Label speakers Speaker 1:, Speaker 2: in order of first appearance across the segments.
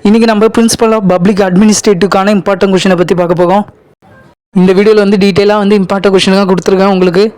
Speaker 1: இன்றைக்கி நம்ம principal of public அட்மினிஸ்ட்ரேட்டிவ்க்கான important கொஷினை பற்றி பார்க்க போகிறோம். இந்த வீடியோவில் வந்து டீட்டெயிலாக வந்து இம்பார்ட்டன்ட் கொஷினாக கொடுத்துருக்கேன்.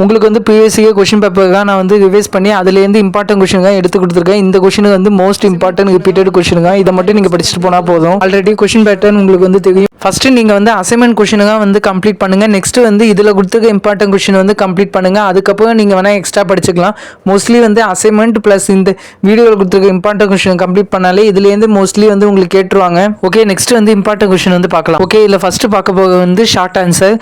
Speaker 1: உங்களுக்கு வந்து பிஎஸ்சிஏ கொஷின் பேப்பருக்காக நான் வந்து ரிவைஸ் பண்ணி அதுலேருந்து இம்பார்ட்டன்ட் கொஷினுக்காக எடுத்து கொடுத்துருக்கேன். இந்த கொஷினுக்கு வந்து மோஸ்ட் இம்பார்ட்டன்ட் ரிப்பீட்டட் கொஷினுக்காக இதை மட்டும் நீங்கள் படிச்சுட்டு போனால் போதும். ஆல்ரெடி கொஷின் பேட்டர்ன் உங்களுக்கு வந்து தெரியும். ஃபஸ்ட்டு நீங்கள் வந்து அசைன்மெண்ட் கொஷினுக்காக வந்து கம்ப்ளீட் பண்ணுங்கள். நெக்ஸ்ட்டு வந்து இதில் கொடுத்துருக்க இம்பார்ட்டன்ட் கொஷின் வந்து கம்ப்ளீட் பண்ணுங்கள். அதுக்கப்புறம் நீங்கள் வேணால் எக்ஸ்ட்ரா படிச்சுக்கலாம். மோஸ்ட்லி வந்து அசைன்மெண்ட் ப்ளஸ் இந்த வீடியோவில் கொடுத்துருக்க இம்பார்ட்டன்ட் கொஷின் கம்ப்ளீட் பண்ணாலே இதுலேருந்து மோஸ்ட்லி வந்து உங்களுக்கு கேட்டுருவாங்க. ஓகே, நெக்ஸ்ட் வந்து இம்பார்ட்டன்ட் கொஷின் வந்து பார்க்கலாம். ஓகே, இதில் ஃபஸ்ட்டு பார்க்க போக வந்து ஷார்ட் ஆன்சர்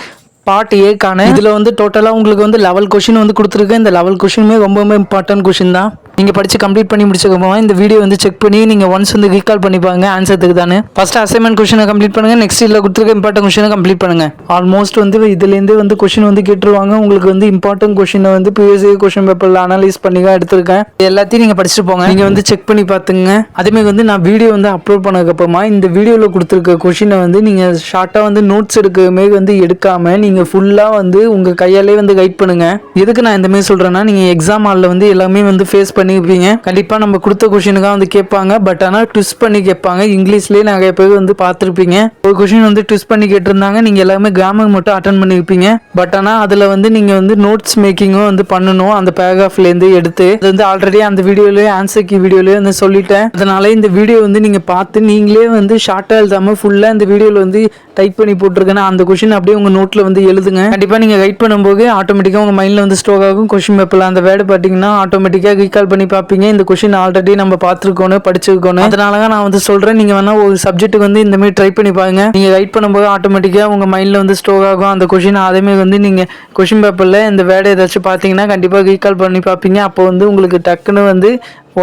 Speaker 1: பார்ட் ஏக்கான. இதில் வந்து டோட்டலாக உங்களுக்கு வந்து லெவல் கொஷின் வந்து கொடுத்துருக்கேன். இந்த லெவல் கொஷினுமே ரொம்ப இம்பார்ட்டன்ட் கொஷின் தான். நீங்கள் படித்து கம்ப்ளீட் பண்ணி முடிச்சதுக்கப்புறமா இந்த வீடியோ வந்து செக் பண்ணி நீங்கள் ஒன்ஸ் வந்து ரீகால் பண்ணி பாருங்க ஆன்சர் தானே. ஃபர்ஸ்ட் அசைன்மெண்ட் கொஷினை கம்ப்ளீட் பண்ணுங்கள். நெக்ஸ்ட் இதில் கொடுத்துருக்க இம்பார்ட்டன்ட் கொஷினை கம்ப்ளீட் பண்ணுங்கள். ஆல்மோஸ்ட் வந்து இதுலேருந்து வந்து கொஷின் வந்து கேட்டுருவாங்க. உங்களுக்கு வந்து இம்பார்ட்டன்ட் கொஷினை வந்து பிஎஸ்சி கொஷின் பேப்பரில் அனலைஸ் பண்ணி தான் எடுத்திருக்கேன். எல்லாத்தையும் நீங்கள் படிச்சுட்டு போங்க. நீங்கள் வந்து செக் பண்ணி பார்த்துங்க. அதேமாதிரி வந்து நான் வீடியோ வந்து அப்லோட் பண்ணதுக்கப்புறமா இந்த வீடியோவில் கொடுத்துருக்க கொஷினை வந்து நீங்கள் ஷார்ட்டாக வந்து நோட்ஸ் எடுக்கவே வந்து எடுக்காமல் நீங்கள் ஃபுல்லாக வந்து உங்கள் கையாலே வந்து கைட் பண்ணுங்கள். எதுக்கு நான் இந்த மாதிரி சொல்கிறேன்னா, நீங்கள் எக்ஸாம் ஹாலில் வந்து எல்லாமே வந்து ஃபேஸ் பண்ணியிருப்பீங்க. கண்டிப்பாக நம்ம கொடுத்த கொஷினுக்காக வந்து கேட்பாங்க. பட் ஆனால் ட்விஸ்ட் பண்ணி கேட்பாங்க. இங்கிலீஷ்லேயே நிறைய பேர் வந்து பார்த்துருப்பீங்க. ஒரு கொஷின் வந்து ட்விஸ்ட் பண்ணி கேட்டிருந்தாங்க. நீங்கள் எல்லாமே கிராமர் மட்டும் அட்டன் பண்ணியிருப்பீங்க. பட் ஆனால் அதில் வந்து நீங்கள் வந்து நோட்ஸ் மேக்கிங்கும் வந்து பண்ணணும். அந்த பேராகிராஃப்லேருந்து எடுத்து அது வந்து ஆல்ரெடி அந்த வீடியோலேயே ஆன்சர் கீ வீடியோலேயே வந்து சொல்லிட்டேன். அதனால இந்த வீடியோ வந்து நீங்கள் பார்த்து நீங்களே வந்து ஷார்ட்டாக எழுதாமல் ஃபுல்லாக இந்த வீடியோவில் வந்து டைப் பண்ணி போட்டிருக்கேன்னா அந்த கொஷின் அப்படியே உங்கள் நோட்டில் வந்து எழுதுங்க. கண்டிப்பாக நீங்கள் ரைட் பண்ணும்போது ஆட்டோமேட்டிக்காக உங்கள் மைண்டில் வந்து ஸ்டோர் ஆகும். கொஷின் பேப்பரில் அந்த வேர்டு பார்த்தீங்கன்னா ஆட்டோமேட்டிக்காக ரீகால் பண்ணி பார்ப்பீங்க. இந்த கொஷின் ஆல்ரெடி நம்ம பார்த்துருக்கோன்னு படிச்சிருக்கோன்னு. அதனால தான் நான் வந்து சொல்கிறேன், நீங்கள் வேணால் ஒரு சப்ஜெக்ட்டுக்கு வந்து இந்த மாதிரி ட்ரை பண்ணி பாருங்க. நீங்கள் ரைட் பண்ணும்போது ஆட்டோமேட்டிக்காக உங்கள் மைண்டில் வந்து ஸ்டோர் ஆகும் அந்த கொஷின். அதேமாதிரி வந்து நீங்கள் கொஷின் பேப்பரில் இந்த வேர்டு ஏதாச்சும் பார்த்தீங்கன்னா கண்டிப்பாக ரீகால் பண்ணி பார்ப்பீங்க. அப்போ வந்து உங்களுக்கு டக்குன்னு வந்து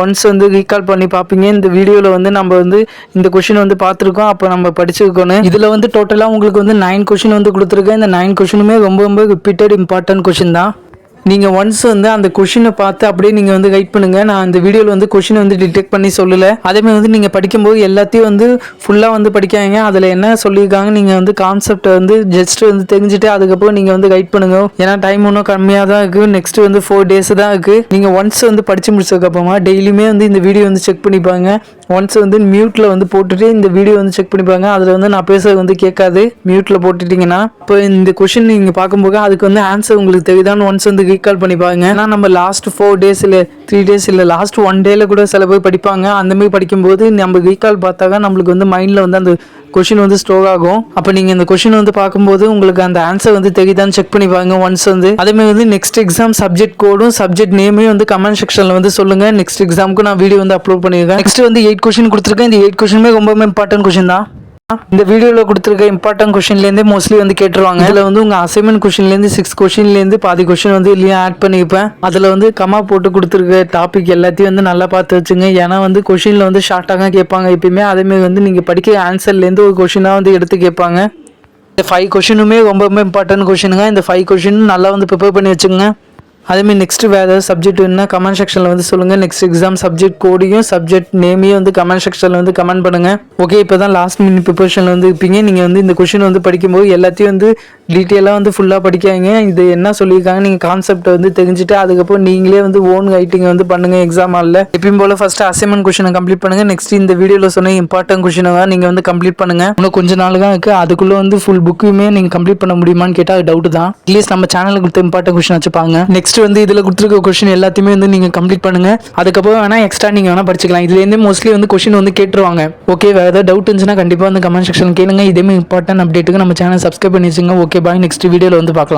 Speaker 1: ஒன்ஸ் வந்து ரீகால் பண்ணி பார்ப்பீங்க. இந்த வீடியோவில் வந்து நம்ம வந்து இந்த கொஷின் வந்து பார்த்துருக்கோம், அப்போ நம்ம படிச்சிருக்கோன்னு. இதில் வந்து டோட்டலாக உங்களுக்கு வந்து 9 கொஷின் வந்து கொடுத்துருக்கேன். இந்த 9 கொஷினுமே ரொம்ப ரிப்பீட்டட் இம்பார்ட்டன்ட் கொஷின் தான். நீங்கள் ஒன்ஸ் வந்து அந்த கொஷினை பார்த்து அப்படியே நீங்கள் வந்து கைட் பண்ணுங்கள். நான் இந்த வீடியோவில் வந்து கொஷினை வந்து டிடெக்ட் பண்ணி சொல்லலை. அதேமாதிரி வந்து நீங்கள் படிக்கும்போது எல்லாத்தையும் வந்து ஃபுல்லாக வந்து படிக்காங்க. அதில் என்ன சொல்லியிருக்காங்க நீங்கள் வந்து கான்செப்டை வந்து ஜஸ்ட் வந்து தெரிஞ்சுட்டு அதுக்கப்புறம் நீங்கள் வந்து கைட் பண்ணுங்க. ஏன்னா டைம் இன்னும் கம்மியாக தான் இருக்குது. நெக்ஸ்ட் வந்து 4 days தான் இருக்குது. நீங்கள் ஒன்ஸ் வந்து படித்து முடிச்சதுக்கப்புறமா டெய்லியுமே வந்து இந்த வீடியோ வந்து செக் பண்ணிப்பாங்க. ஒன்ஸ் வந்து மியூட்டில் வந்து போட்டுட்டு இந்த வீடியோ வந்து செக் பண்ணிப்பாங்க. அதில் வந்து நான் பேசுறது வந்து கேட்காது. மியூட்டில் போட்டுட்டிங்கன்னா இப்போ இந்த கொஷின் நீங்கள் பார்க்கும்போது அதுக்கு வந்து ஆன்சர் உங்களுக்கு தெரியுதான்னு ஒன்ஸ் வந்து ரீகால் பண்ணி பாருங்க. ஏன்னா நம்ம லாஸ்ட் 4 days இல்லை 3 days இல்லை லாஸ்ட் 1 day கூட சில பேர் படிப்பாங்க. அந்த மாதிரி படிக்கும்போது நம்ம ரீகால் பார்த்தாங்க நம்மளுக்கு வந்து மைண்டில் வந்து அந்த கொஷின் வந்து ஸ்டோர் ஆகும். அப்போ நீங்கள் இந்த கொஷின் வந்து பார்க்கும்போது உங்களுக்கு அந்த ஆன்சர் வந்து தெரியுதான்னு செக் பண்ணி பாருங்க ஒன்ஸ் வந்து. அதேமாதிரி வந்து நெக்ஸ்ட் எக்ஸாம் சப்ஜெக்ட் கோடும் சப்ஜெக்ட் நேமையும் வந்து கமெண்ட் செக்ஷனில் வந்து சொல்லுங்க. நெக்ஸ்ட் எக்ஸாமுக்கு நான் வீடியோ வந்து அப்லோட் பண்ணியிருக்கேன். நெக்ஸ்ட் வந்து 8 கொஷின் கொடுத்துருக்கேன். இந்த 8 கொஷினுமே ரொம்ப இம்பார்ட்டன்ட் கொஷின் தான். இந்த வீடியோவில் கொடுத்துருக்க இம்பார்ட்டன்ட் கொஷின்லேருந்தே மோஸ்ட்லி வந்து கேட்டுருவாங்க. இதில் வந்து உங்கள் அசைன்மெண்ட் கொஷின்லேருந்து 6 கொஷின்லேருந்து பாதி கொஷின் வந்து இல்லையா ஆட் பண்ணியிருப்பேன். அதில் வந்து கமா போட்டு கொடுத்துருக்க டாபிக் எல்லாத்தையும் வந்து நல்லா பார்த்து வச்சுங்க. ஏன்னா வந்து கொஷினில் வந்து ஷார்ட்டாக கேட்பாங்க எப்பயுமே. அதேமாதிரி வந்து நீங்கள் படிக்கிற ஆன்சர்லேருந்து ஒரு கொஷினாக வந்து எடுத்து கேட்பாங்க. இந்த 5 கொஷினுமே ரொம்ப இம்பார்ட்டன்ட் கொஷினுங்க. இந்த 5 கொஷினும் நல்லா வந்து ப்ரிப்பேர் பண்ணி வச்சுங்க. அதேமாதிரி நெக்ஸ்ட் வேறு ஏதாவது சப்ஜெக்ட் வேணுன்னா கமெண்ட் செக்ஷனில் வந்து சொல்லுங்கள். நெக்ஸ்ட் எக்ஸாம் சப்ஜெக்ட் கோடையும் சப்ஜெக்ட் நேமையும் வந்து கமெண்ட் செக்ஷனில் வந்து கமெண்ட் பண்ணுங்கள். ஓகே, இப்போ தான் லாஸ்ட் மினிட் ப்ரிப்பரேஷனில் வந்து இருப்பீங்க. நீங்கள் வந்து இந்த கொஷின் வந்து படிக்கும்போது எல்லாத்தையும் வந்து டீட்டெயிலாக வந்து ஃபுல்லாக படிக்காங்க. இது என்ன சொல்லியிருக்காங்க நீங்கள் கான்செப்டை வந்து தெரிஞ்சுட்டு அதுக்கப்புறம் நீங்களே வந்து ஓன் ரைட்டிங்கை வந்து பண்ணுங்கள் எக்ஸாம் ஹாலில். எப்பயும் போல் ஃபஸ்ட்டு அசைன்மெண்ட் கொஷினை கம்ப்ளீட் பண்ணுங்கள். நெக்ஸ்ட் இந்த வீடியோவில் சொன்ன இம்பார்ட்டன்ட் கொஷினாக நீங்கள் வந்து கம்ப்ளீட் பண்ணுங்கள். இன்னும் கொஞ்சம் நாள் தான் இருக்குது. அதுக்குள்ளே வந்து ஃபுல் புக்குமே நீங்கள் கம்ப்ளீட் பண்ண முடியுமான்னு கேட்டால் அது டவுட் தான். அட்லீஸ்ட் நம்ம சேனலுக்கு கொடுத்த இம்பார்ட்டன்ட் கொஷின் வச்சுப்பாங்க. நெக்ஸ்ட் வந்து இதில் கொடுத்துருக்க கொஷின் எல்லாத்தையுமே வந்து நீங்கள் கம்ப்ளீட் பண்ணுங்கள். அதுக்கப்புறம் வேணால் எக்ஸ்ட்ரா நீங்கள் வேணால் படிச்சிக்கலாம். இதுலேருந்து மோஸ்ட்லி வந்து கொஷின் வந்து கேட்டுருவாங்க. ஓகே, வேறு ஏதாவது டவுட் இருந்துச்சுன்னா கண்டிப்பாக வந்து கமெண்ட் செக்ஷன் கேளுங்க. இதேமாதிரி இம்பார்ட்டன்ட் அப்டேட்டுக்கு நம்ம சேனல் சப்ஸ்கிரைப் பண்ணி வச்சுங்க. ஓகே, பாய். நெக்ஸ்ட் வீடியோவில் வந்து பார்க்கலாம்.